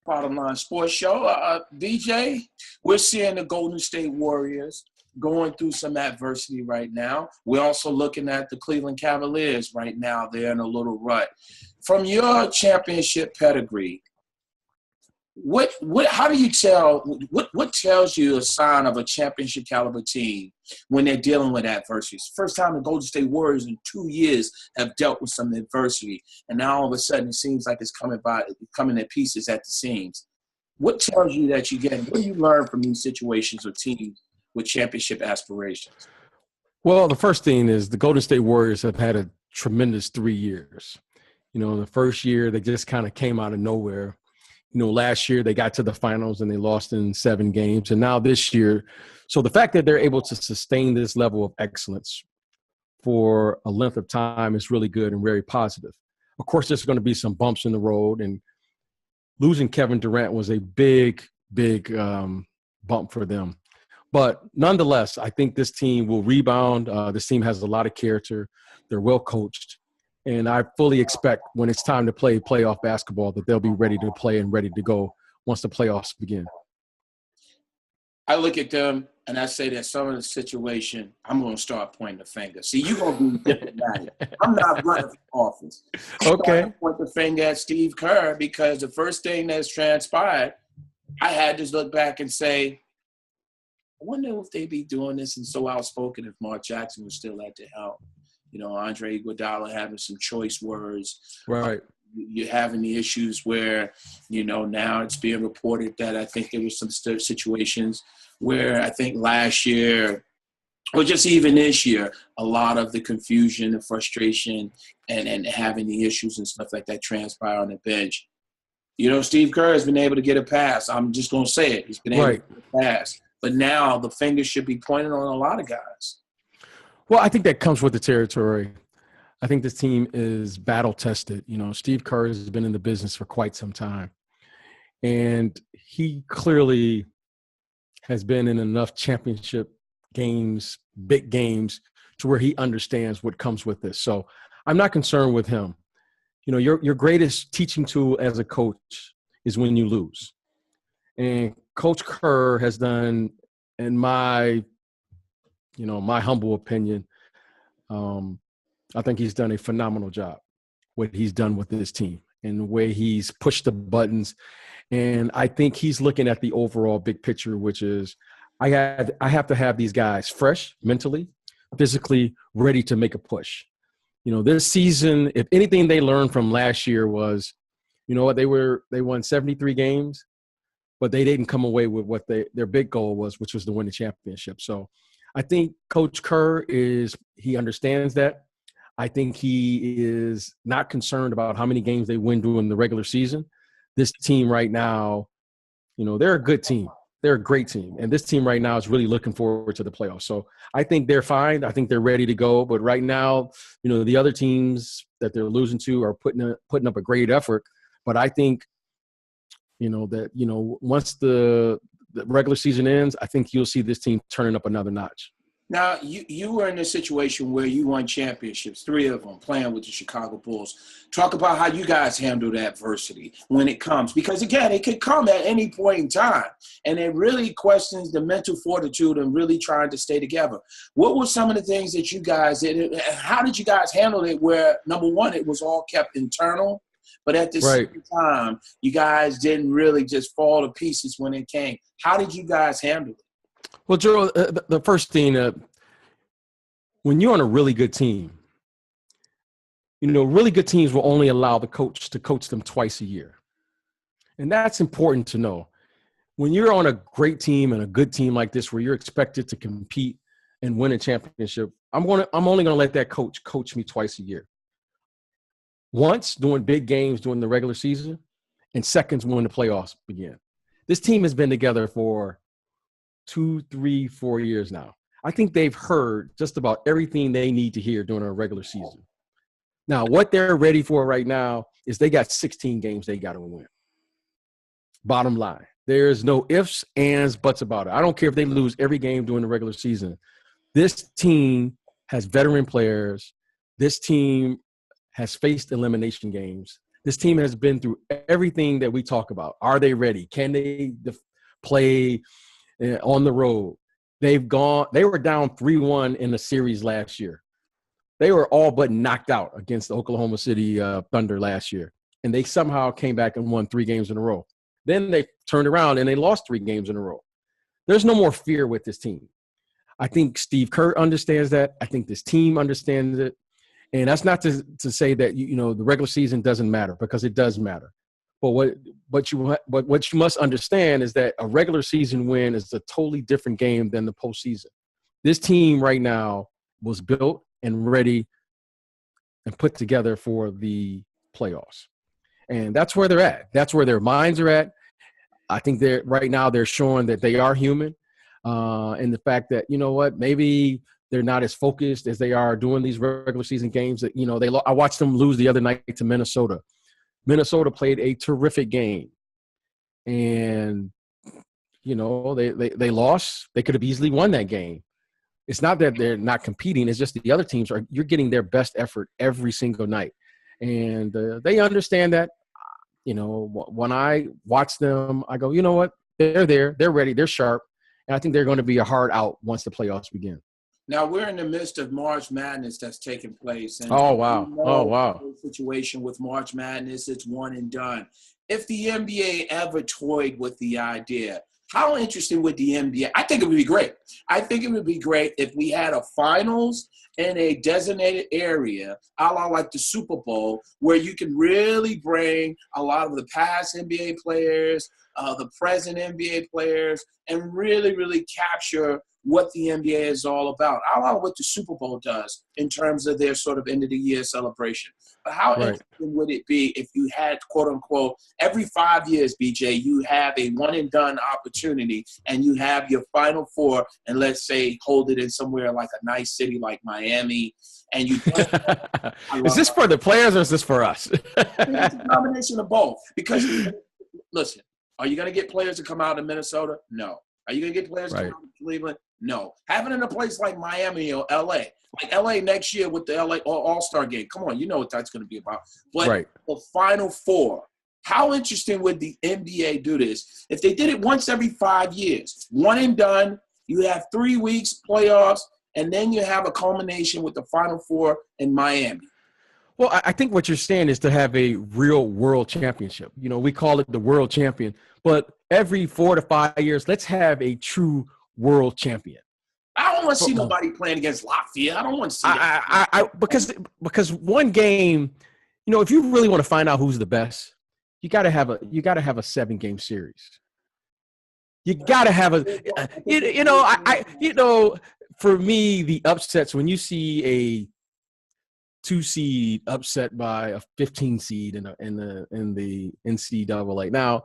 Bottom Line Sports Show. DJ, we're seeing the Golden State Warriors going through some adversity right now. We're also looking at the Cleveland Cavaliers right now. They're in a little rut. From your championship pedigree, how do you tell what tells you a sign of a championship caliber team when they're dealing with adversity? It's the first time the Golden State Warriors in 2 years have dealt with some adversity, and now all of a sudden it seems like it's coming at pieces at the seams. What tells you that you get? What do you learn from these situations with teams with championship aspirations? Well, the first thing is the Golden State Warriors have had a tremendous 3 years. The first year they just kind of came out of nowhere. Last year they got to the finals and they lost in 7 games. And now this year, so the fact that they're able to sustain this level of excellence for a length of time is really good and very positive. Of course, there's going to be some bumps in the road, and losing Kevin Durant was a big bump for them. But nonetheless, I think this team will rebound. This team has a lot of character. They're well coached. And I fully expect when it's time to play playoff basketball that they'll be ready to play and ready to go once the playoffs begin. I look at them and I say that some of the situation, I'm going to start pointing the finger. See, you're going to be diplomatic. I'm not running for office. Okay. Point the finger at Steve Kerr because the first thing that's transpired, I had to look back and say, I wonder if they'd be doing this and so outspoken if Mark Jackson was still at the helm. Andre Iguodala having some choice words. Right. You're having the issues where, now it's being reported that I think there was some situations where I think last year or just even this year, a lot of the confusion and frustration and having the issues and stuff like that transpire on the bench. Steve Kerr has been able to get a pass. I'm just going to say it. He's been able to get a pass. But now the finger should be pointed on a lot of guys. Well, I think that comes with the territory. I think this team is battle-tested. Steve Kerr has been in the business for quite some time. And he clearly has been in enough championship games, big games, to where he understands what comes with this. So I'm not concerned with him. Your greatest teaching tool as a coach is when you lose. And Coach Kerr has done, in my humble opinion, I think he's done a phenomenal job, what he's done with this team and the way he's pushed the buttons. And I think he's looking at the overall big picture, which is I have to have these guys fresh, mentally, physically, ready to make a push. This season, if anything they learned from last year was, they won 73 games, but they didn't come away with what their big goal was, which was to win the championship. So I think Coach Kerr he understands that. I think he is not concerned about how many games they win during the regular season. This team right now, they're a good team. They're a great team. And this team right now is really looking forward to the playoffs. So I think they're fine. I think they're ready to go. But right now, the other teams that they're losing to are putting up a great effort. But I think, once the regular season ends, I think you'll see this team turning up another notch. Now, you were in a situation where you won championships, 3 of them, playing with the Chicago Bulls. Talk about how you guys handled adversity when it comes. Because, again, it could come at any point in time. And it really questions the mental fortitude and really trying to stay together. What were some of the things that you guys did? How did you guys handle it where, number one, it was all kept internal? But at the same time, you guys didn't really just fall to pieces when it came. How did you guys handle it? Well, Gerald, the first thing, when you're on a really good team, really good teams will only allow the coach to coach them twice a year. And that's important to know. When you're on a great team and a good team like this where you're expected to compete and win a championship, I'm only going to let that coach me twice a year. Once during big games during the regular season, and seconds when the playoffs begin. This team has been together for 2, 3, 4 years now. I think they've heard just about everything they need to hear during a regular season. Now, what they're ready for right now is they got 16 games they got to win. Bottom line, there's no ifs, ands, buts about it. I don't care if they lose every game during the regular season. This team has veteran players. This team has faced elimination games. This team has been through everything that we talk about. Are they ready? Can they play on the road? They were down 3-1 in the series last year. They were all but knocked out against the Oklahoma City Thunder last year. And they somehow came back and won 3 games in a row. Then they turned around and they lost 3 games in a row. There's no more fear with this team. I think Steve Kerr understands that. I think this team understands it. And that's not to say that, the regular season doesn't matter, because it does matter. But what you must understand is that a regular season win is a totally different game than the postseason. This team right now was built and ready and put together for the playoffs. And that's where they're at. That's where their minds are at. I think they're showing that they are human. And the fact that, maybe they're not as focused as they are doing these regular season games. That, I watched them lose the other night to Minnesota. Minnesota played a terrific game. And, they lost. They could have easily won that game. It's not that they're not competing. It's just the other teams you're getting their best effort every single night. And they understand that. When I watch them, I go, you know what? They're there. They're ready. They're sharp. And I think they're going to be a hard out once the playoffs begin. Now, we're in the midst of March Madness that's taking place. And oh, wow. The situation with March Madness, it's one and done. If the NBA ever toyed with the idea, how interesting would the NBA? I think it would be great. I think it would be great if we had a finals in a designated area, a la like the Super Bowl, where you can really bring a lot of the past NBA players, the present NBA players, and really, really capture what the NBA is all about. I don't know what the Super Bowl does in terms of their sort of end-of-the-year celebration. But how interesting would it be if you had, quote-unquote, every 5 years, BJ, you have a one-and-done opportunity, and you have your Final Four, and let's say hold it in somewhere like a nice city like Miami, and you Is this for the players or is this for us? It's a combination of both. Because, listen, are you going to get players to come out of Minnesota? No. Are you going to get players to come out of Cleveland? No. Having it in a place like Miami or L.A., like L.A. next year with the L.A. All-Star game. Come on, you know what that's going to be about. But the Final Four, how interesting would the NBA do this? If they did it once every 5 years, one and done, you have 3 weeks, playoffs, and then you have a culmination with the Final Four in Miami. Well, I think what you're saying is to have a real world championship. We call it the world champion. But every 4 to 5 years, let's have a true world champion. I don't want to see nobody playing against Latvia. I don't want to see that. Because one game, if you really want to find out who's the best, you got to have a 7-game series. You got to have for me, the upsets, when you see a 2 seed upset by a 15 seed in the NCAA. Now,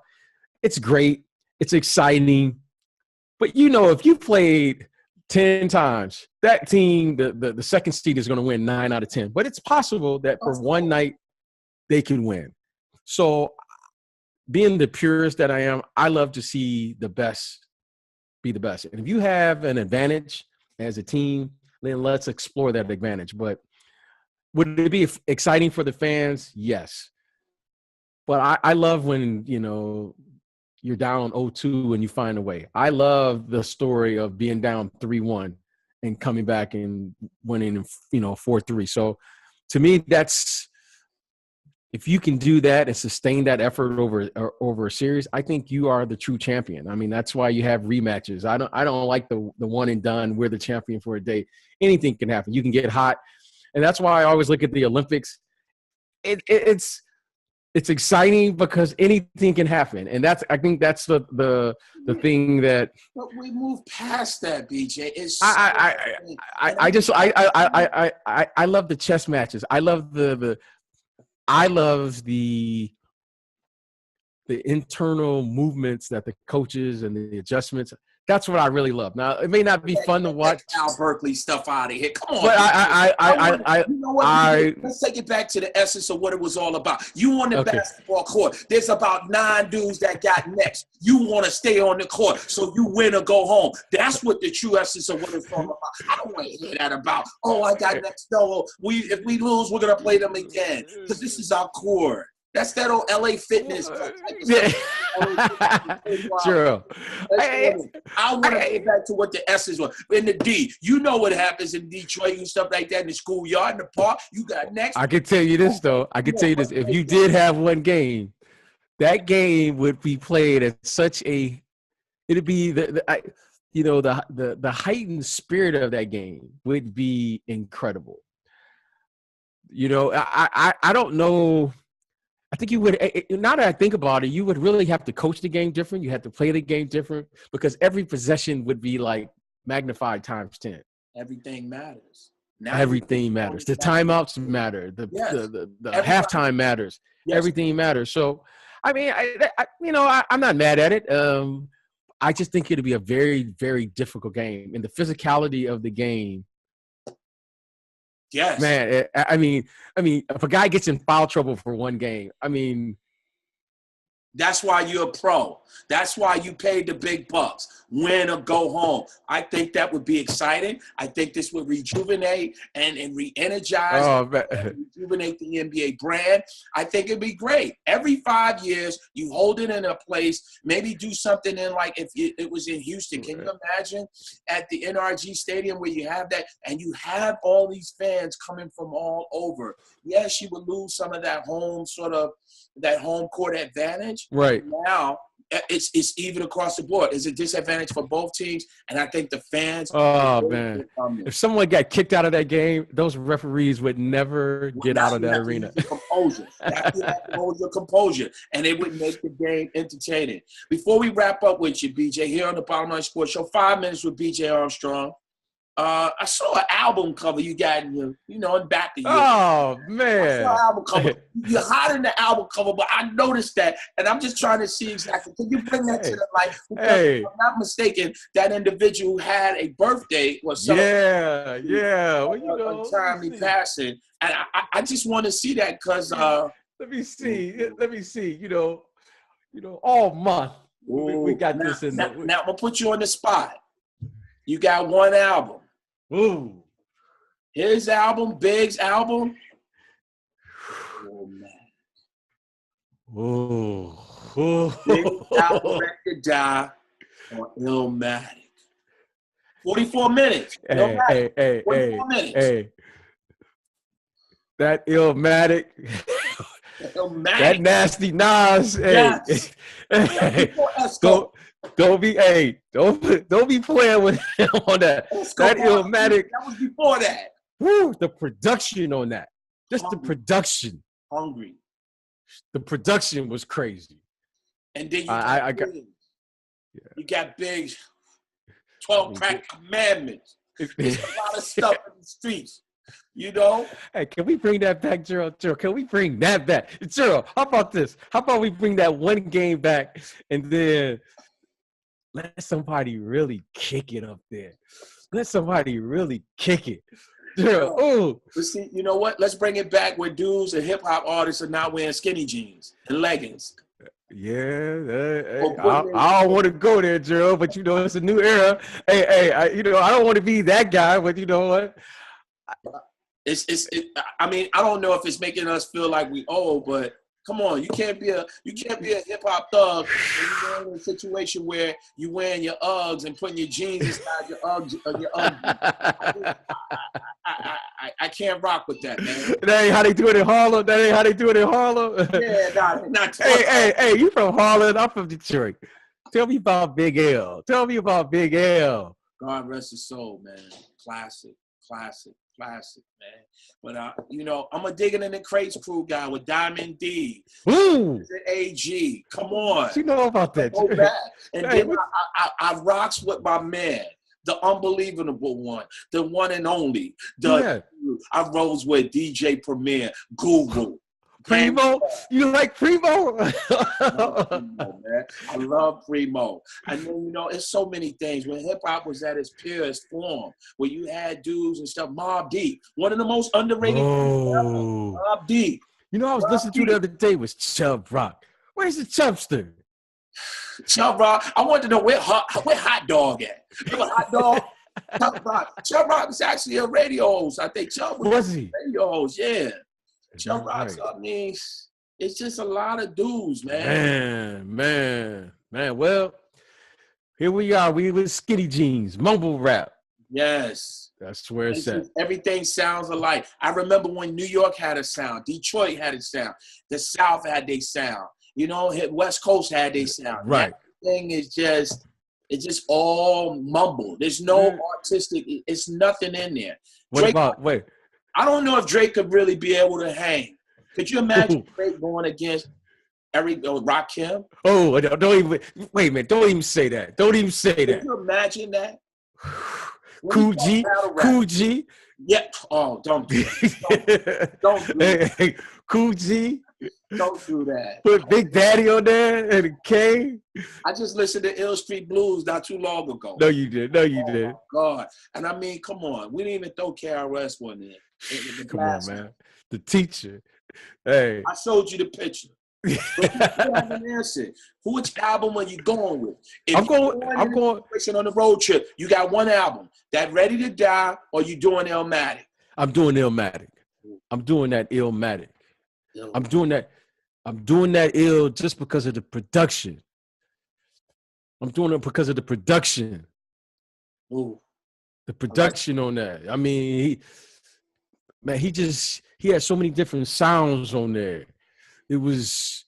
it's great, it's exciting, but if you played 10 times, that team, the second seed is going to win 9 out of 10. But it's possible that for one night they can win. So, being the purist that I am, I love to see the best be the best. And if you have an advantage as a team, then let's explore that advantage. But would it be exciting for the fans? Yes. But I love when, you're down 0-2 and you find a way. I love the story of being down 3-1 and coming back and winning, 4-3. So to me, if you can do that and sustain that effort over a series, I think you are the true champion. I mean, that's why you have rematches. I don't like the one and done. We're the champion for a day. Anything can happen. You can get hot. And that's why I always look at the Olympics. It's exciting because anything can happen, and I think that's the thing that. But we move past that, BJ. I love the chess matches. I love the internal movements that the coaches and the adjustments. That's what I really love. Now, it may not be fun to watch. Al Berkeley stuff out of here. Come on. But you know what? Let's take it back to the essence of what it was all about. You on the basketball court. There's about 9 dudes that got next. You want to stay on the court, so you win or go home. That's what the true essence of what it's all about. I don't want to hear that about, I got next. No, if we lose, we're going to play them again. Because this is our court. That's that old LA Fitness. Yeah. True. I want to go back to what the S's were. In the D, you know what happens in Detroit and stuff like that in the schoolyard, in the park. You got next. I can tell you this, though. I can tell you this. If you did have one game, that game would be played at such a – it'd be the heightened spirit of that game would be incredible. I don't know – I think you would, now that I think about it, you would really have to coach the game different. You have to play the game different because every possession would be like magnified times 10. Everything matters. Now everything matters. The timeouts matter. The halftime matters. Yes. Everything matters. So, I mean, I'm not mad at it. I just think it'll be a very, very difficult game. And the physicality of the game, yes, man. I mean, if a guy gets in foul trouble for one game, I mean, that's why you're a pro. That's why you paid the big bucks. Win or go home. I think that would be exciting. I think this would rejuvenate and re-energize, rejuvenate the NBA brand. I think it'd be great. Every 5 years, you hold it in a place, maybe do something in like if it was in Houston. Can you imagine at the NRG Stadium where you have that and you have all these fans coming from all over? Yes, you would lose some of that home court advantage. Right. Now, it's even across the board. It's a disadvantage for both teams, and I think the fans. Oh man! If someone got kicked out of that game, those referees would never get out of that arena. Composure. You have to hold your composure, and it would make the game entertaining. Before we wrap up with you, BJ, here on the Bottom Line Sports Show, 5 minutes with BJ Armstrong. I saw an album cover you got in your, in back of you. Oh, man. I saw an album cover. You're hot in the album cover, but I noticed that, and I'm just trying to see exactly. Can you bring that to the light? Because if I'm not mistaken, that individual who had a birthday or something. Yeah. Well, untimely passing. And I just want to see that because let me see. All month we got this in there. Now I'm gonna put you on the spot. You got one album. Ooh. His album, Big's album. Oh, man. Ooh. Big's album, Record Die on Illmatic. 44 minutes. Hey. 44 minutes. Hey. That Illmatic. That nasty Nas. Yes. Hey. Don't be playing with him on that. That Illmatic. That was before that. Woo, the production on that. Just the production. Hungry. The production was crazy. And then you got Big's 12 Crack Commandments. There's a lot of stuff in the streets. Hey, can we bring that back, Gerald? Can we bring that back? Gerald, how about this? How about we bring that one game back and then let somebody really kick it up there. Let somebody really kick it. Gerald, ooh. But see, you know what? Let's bring it back where dudes and hip-hop artists are not wearing skinny jeans and leggings. Yeah, I don't want to go there, Gerald, but it's a new era. Hey, I don't want to be that guy, but you know what? I mean, I don't know if it's making us feel like we old, but come on, you can't be a hip hop thug when you're in a situation where you wearing your Uggs and putting your jeans inside your Uggs. I can't rock with that, man. That ain't how they do it in Harlem. Yeah, not. Hey, you from Harlem? I'm from Detroit. Tell me about Big L. God rest his soul, man. Classic, man. But I'm a Digging in the Crates crew guy with Diamond D. Ooh. AG. Come on. You know about that. Go back. And then I rocks with my man, the unbelievable one, the one and only. I rose with DJ Premier, Guru. Primo? You like Primo? I love Primo. And then, it's so many things. When hip-hop was at its purest form, where you had dudes and stuff, Mobb Deep, one of the most underrated things ever. Mobb Deep. I was listening to the other day was Chubb Rock. Where's the Chubster? Chubb Rock. I wanted to know where Hot Dog at. Remember Hot Dog? Chubb Rock was actually a radio host. I think Chubb was he? Radio host, yeah. Chubb Rock's up, It's just a lot of dudes, man. Man. Well, here we are. We with skinny jeans, mumble rap. Yes. That's where it's at. Everything sounds alike. I remember when New York had a sound, Detroit had a sound, the South had their sound. You know, West Coast had their sound. Right. Everything is just, it's just all mumble. There's no artistic. It's nothing in there. Wait. I don't know if Drake could really be able to hang. Could you imagine Drake going against Rakim? Oh, don't even wait a minute. Don't even say that. Don't even say that. Could you imagine that? Cool G. Yeah. Oh, don't do that. Don't do that. Hey, Cool G. Don't do that. Put Big Daddy on there and a K. I just listened to Ill Street Blues not too long ago. No, you did. Oh, God. And I mean, come on. We didn't even throw KRS one in. Come on, man. The teacher. Hey. I showed you the picture. But you haven't answered. Which album are you going with? I'm going on the road trip. You got one album. That Ready to Die, or you doing Illmatic? I'm doing Illmatic. I'm doing that Illmatic. I'm doing that ill just because of the production. I'm doing it because of the production. Ooh. The production on that. I mean, he had so many different sounds on there. It's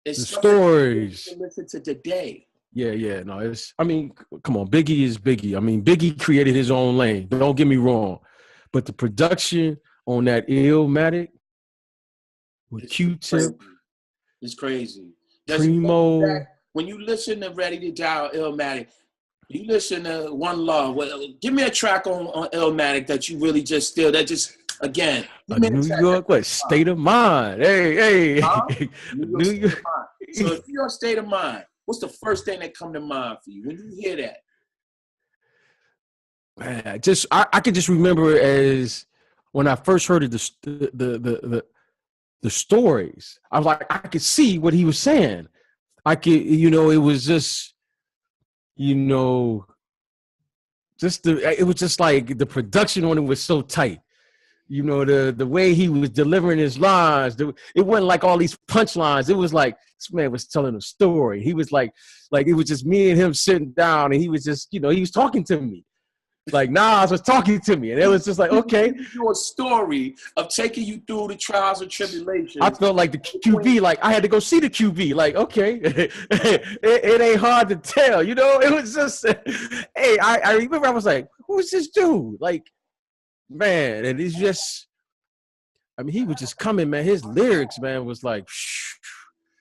the stories. To listen to today. Yeah. No, come on. Biggie is Biggie. I mean, Biggie created his own lane. Don't get me wrong. But the production on that Illmatic with Q-Tip. It's crazy. Primo. When you listen to Ready to Die, Illmatic, you listen to One Love. Well, give me a track on Illmatic that you really just still, that just, again. New York, state of mind. Hey. Huh? New York. So if you're state of mind, what's the first thing that come to mind for you when you hear that? Man, I can just remember it as when I first heard of the stories. I was like, I could see what he was saying. It was just, it was just like the production on it was so tight. The way he was delivering his lines, it wasn't like all these punchlines. It was like this man was telling a story. He was like it was just me and him sitting down, and he was just, he was talking to me. Like Nas was talking to me, and it was just like, okay. Your story of taking you through the trials and tribulations. I felt like the QB, like I had to go see the QB. Like, okay, it ain't hard to tell, It was just, hey, I remember I was like, who's this dude? Like, man, and it's just, he was just coming, man. His lyrics, man, was like, shh.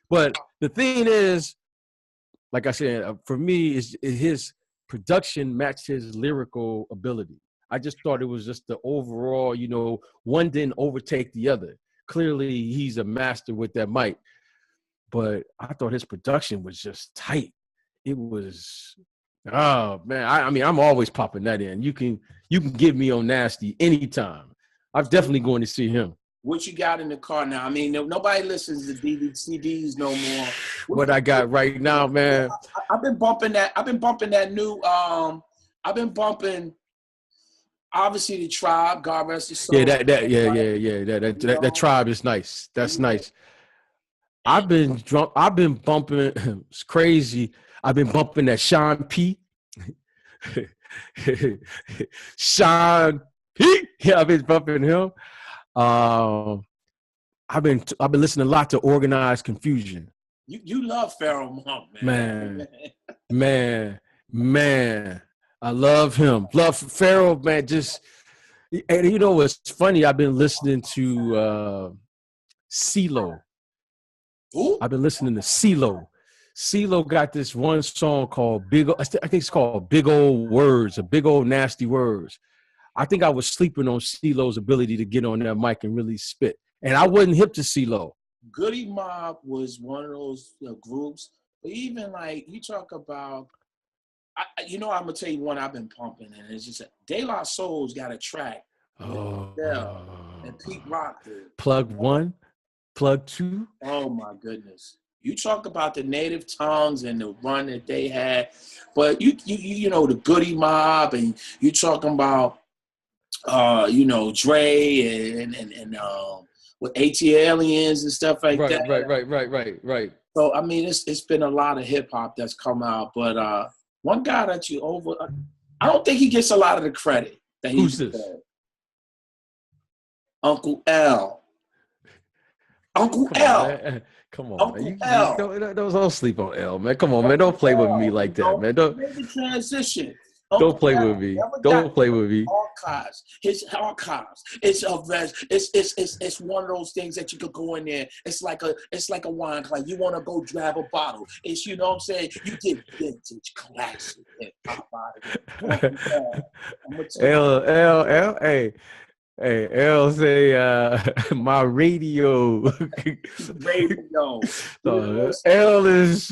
But the thing is, like I said, for me, is his production matched his lyrical ability. I just thought it was just the overall, one didn't overtake the other. Clearly, he's a master with that mic. But I thought his production was just tight. It was, oh, man. I'm always popping that in. You can get me on Nasty anytime. I'm definitely going to see him. What you got in the car now? Nobody listens to CDs no more. What I got right now, man. I've been bumping that new. I've been bumping. Obviously, the Tribe. God rest his soul. Yeah, that Tribe is nice. That's nice. I've been bumping. It's crazy. I've been bumping that Sean P. Sean P. Yeah, I've been bumping him. I've been listening a lot to Organized Confusion. You love Pharoah Monk, man. Man. I love him. Love Pharoah, man. And what's funny? I've been listening to CeeLo. Who? I've been listening to CeeLo. CeeLo got this one song called I think it's called Big Old Words, or Big Old Nasty Words. I think I was sleeping on CeeLo's ability to get on that mic and really spit. And I wasn't hip to CeeLo. Goody Mob was one of those groups. But even like you talk about, I'm going to tell you one I've been pumping. And it's just De La Soul's got a track. And Pete Rock did. Plug 1, Plug 2. Oh, my goodness. You talk about the native tongues and the run that they had. But, the Goody Mob, and you talking about, Dre and with AT aliens and stuff like right, that. right. So I mean, it's been a lot of hip hop that's come out, but one guy that I don't think he gets a lot of the credit that he Who's this? deserves. Uncle L. Uncle L. Come on, Uncle man. L. Don't sleep on L, man. Come on, man. Don't play with me like that, man. He made the transition. Don't play with me. Don't play with me. Archives. His archives. It's one of those things that you could go in there. It's like a wine club. You want to go grab a bottle. It's, you know what I'm saying? You get vintage classic hip hop out of it. L, hey, L say my radio. Radio. L is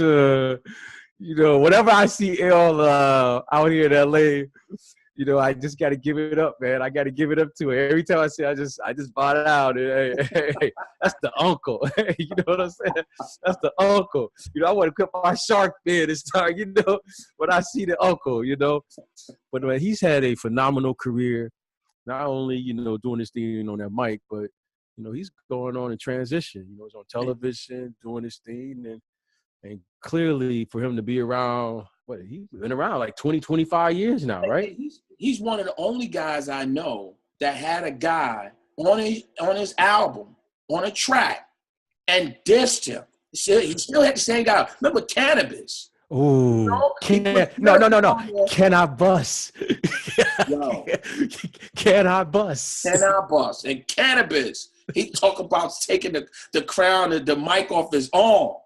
whenever I see L out here in LA, I just gotta give it up, man. I gotta give it up to her. Every time I see I just bought it out. Hey, that's the uncle. You know what I'm saying? That's the uncle. I want to put my shark fin and start, when I see the uncle, But he's had a phenomenal career. Not only, doing this thing on that mic, but, he's going on in transition. He's on television, doing his thing. And clearly for him to be around, he's been around like 20, 25 years now, right? He's one of the only guys I know that had a guy on his album, on a track, and dissed him. He still had the same guy. Remember Cannabis? Oh, no. Can I bust? Yo. Can I bust? Can I bust? And Cannabis, he talk about taking the crown and the mic off his arm.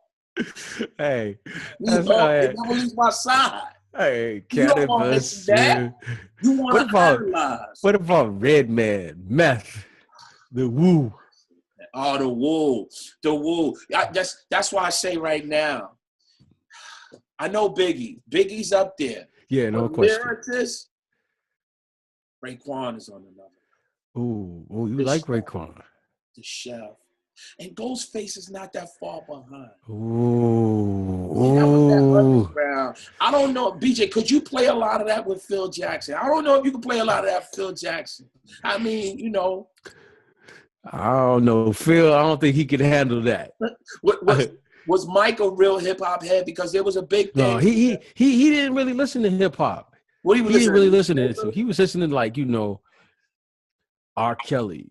Hey, it never leaves my side. Hey, Cannabis. You want to analyze. What about Redman, Meth, the Woo? Oh, the Woo. That's why I say right now, I know Biggie. Biggie's up there. Yeah, no question. Raekwon is on another. Ooh, you like Raekwon? The Chef. And Ghostface is not that far behind. Ooh. I don't know, BJ, could you play a lot of that with Phil Jackson? I don't know if you can play a lot of that with Phil Jackson. I mean, I don't know. Phil, I don't think he could handle that. Was Mike a real hip-hop head? Because there was a big thing. No, he didn't really listen to hip-hop. He didn't really listen to. He was listening to, R. Kelly,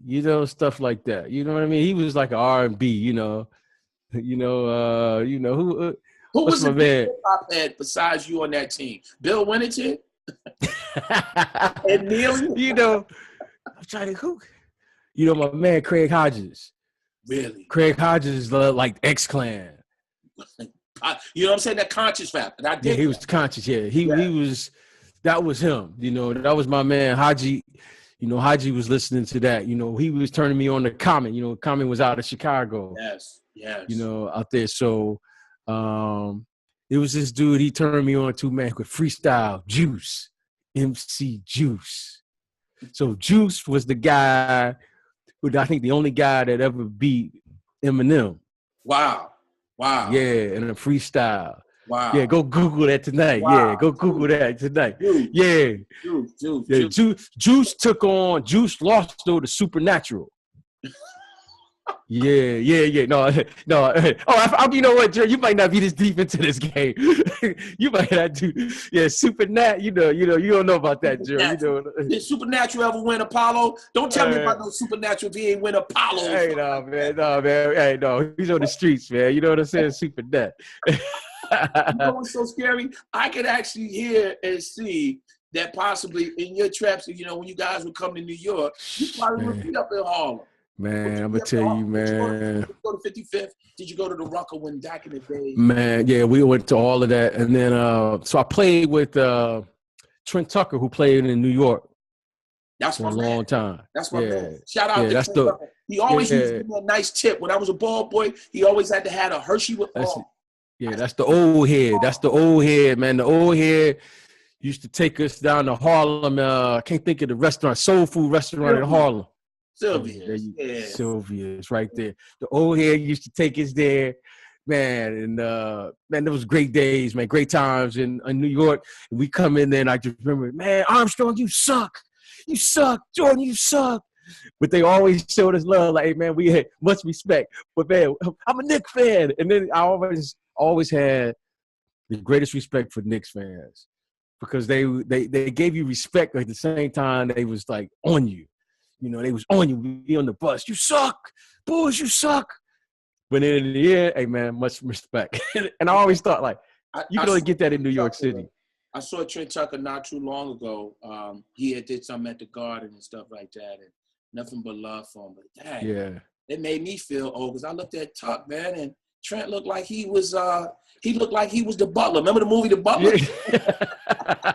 stuff like that. You know what I mean? He was like an R&B, who was my man? Hip-hop head besides you on that team? Bill Winnington? And Neil? I'm trying to my man Craig Hodges. Really? Craig Hodges like X-Clan. You know what I'm saying? That conscious rap. Yeah, he was conscious. Yeah, he was. That was him. That was my man Haji. Haji was listening to that. He was turning me on to Common. Common was out of Chicago. Yes. Out there. So, it was this dude. He turned me on to, man, with freestyle Juice, MC Juice. So Juice was the guy. I think the only guy that ever beat Eminem. Wow. Yeah, in a freestyle. Wow. Yeah, go Google that tonight. Wow. Yeah, go Google that tonight. Juice. Yeah. Juice. Juice lost though to Supernatural. Yeah. No. Oh, you know what, Gerald? You might not be this deep into this game. You might not do. Yeah, Supernatural. You don't know about that, Gerald. Did Supernatural ever win Apollo? Don't tell me about no Supernatural if he ain't win Apollo. Hey, no, man. Hey, no. He's on the streets, man. You know what I'm saying? Supernatural. You know what's so scary? I could actually hear and see that possibly in your traps, when you guys would come to New York, you probably would be up in Harlem. Man, I'm going to tell you, man. Did you go to 55th? Did you go to the Rucker when back in the day? Man, yeah, we went to all of that. And then, so I played with Trent Tucker, who played in New York. That's for a long time. That's my man. Shout out to Trent Tucker. He always used to give me a nice tip. When I was a ball boy, he always had to have a Hershey with all. Yeah, that's the old head. That's the old head, man. The old head used to take us down to Harlem. I can't think of the restaurant, soul food restaurant in Harlem. Sylvia's right there. The old head used to take us there, man. And man, there was great days, man, great times in New York. And we come in there, and I just remember, man, Armstrong, you suck. You suck. Jordan, you suck. But they always showed us love. Like, hey, man, we had much respect. But man, I'm a Knicks fan, and then I always had the greatest respect for Knicks fans because they gave you respect, but at the same time they was like on you. You know, they was on you. Be on the bus. You suck, Bulls. You suck. But then in the end, hey man, much respect. And I always thought like you can only get that in New York City. I saw Trent Tucker not too long ago. He had did something at the Garden and stuff like that, and nothing but love for him. But dang, Yeah, it made me feel old because I looked at Tuck, man, and Trent looked like he was the butler. Remember the movie The Butler? Yeah.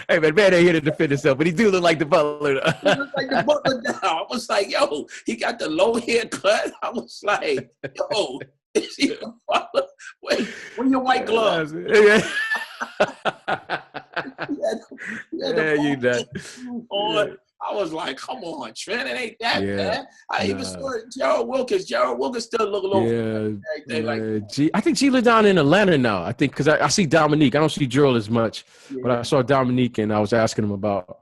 Hey man, ain't here to defend himself, but he do look like the butler. He looked like the butler now. I was like, yo, he got the low haircut. I was like, yo, is he the butler? Wait, where your white gloves? Yeah. You know. On. I was like, come on, Trent, it ain't that bad. I even saw Gerald Wilkins. Gerald Wilkins still look a little I think G lives down in Atlanta now. I think because I see Dominique. I don't see Gerald as much, but I saw Dominique and I was asking him about,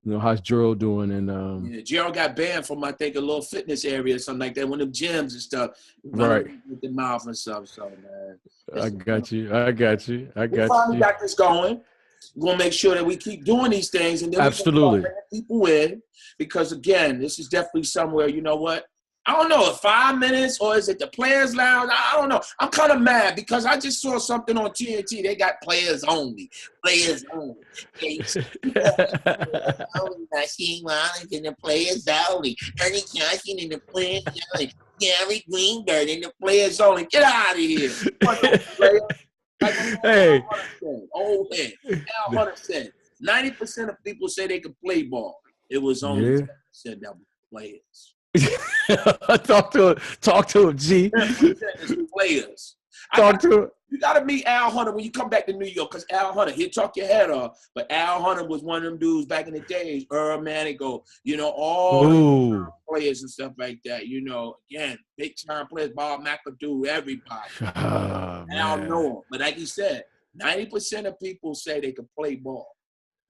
how's Gerald doing? And Gerald got banned from I think a little fitness area or something like that, one of them gyms and stuff. Right. With the mouth and stuff. So man, I got you. We finally got this going. We're going to make sure that we keep doing these things and then absolutely bring people in because, again, this is definitely somewhere, you know what? I don't know, 5 minutes or is it the Players Lounge? I don't know. I'm kind of mad because I just saw something on TNT. They got players only. Players only. Rasheed Wallace in the players only. Ernie Johnson in the players only. Gary Greenberg in the players only. Get out of here. Hey, old head. Al Hunter said 90% of people say they can play ball. It was only 10% that were players. Talk to him, G. Players. Talk to him. You got to meet Al Hunter when you come back to New York because Al Hunter, he'll talk your head off. But Al Hunter was one of them dudes back in the days, Earl Manigault, all players and stuff like that. Again, big time players, Bob McAdoo, everybody. Al know him. But like he said, 90% of people say they can play ball.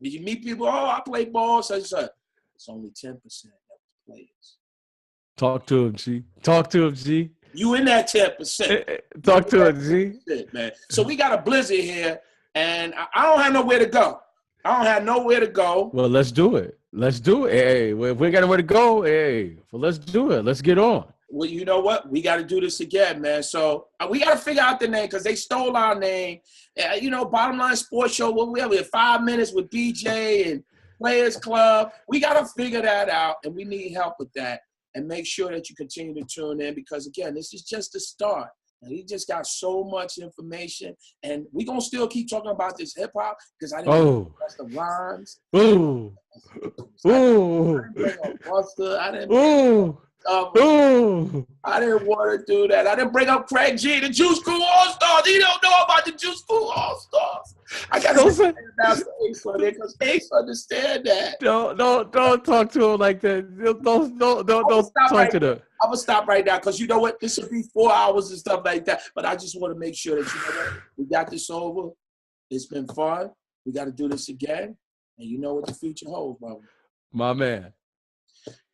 Did you meet people? Oh, I play ball. So it's only 10% that was players. Talk to him, G. Talk to him, G. You in that 10%. Talk to him, G. Man. So we got a blizzard here, and I don't have nowhere to go. Well, let's do it. Hey, if we ain't got nowhere to go, let's do it. Let's get on. Well, you know what? We got to do this again, man. So we got to figure out the name because they stole our name. Bottom Line Sports Show. We have 5 minutes with BJ and Players Club. We got to figure that out, and we need help with that. And make sure that you continue to tune in because, again, this is just the start. And we just got so much information. And we're going to still keep talking about this hip-hop because I didn't know the rest of rhymes. I didn't bring up Buster. I didn't want to do that. I didn't bring up Craig G, the Juice Crew All-Stars. He don't know about the Juice Crew All-Stars. I got to say that to Ace on there because Ace understand that. Don't talk to him like that. Don't talk to them. I'm going to stop right now because you know what? This will be 4 hours and stuff like that. But I just want to make sure that we got this over. It's been fun. We got to do this again. And you know what the future holds, brother. My man.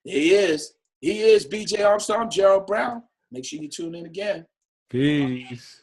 He is BJ Armstrong, Gerald Brown. Make sure you tune in again. Peace.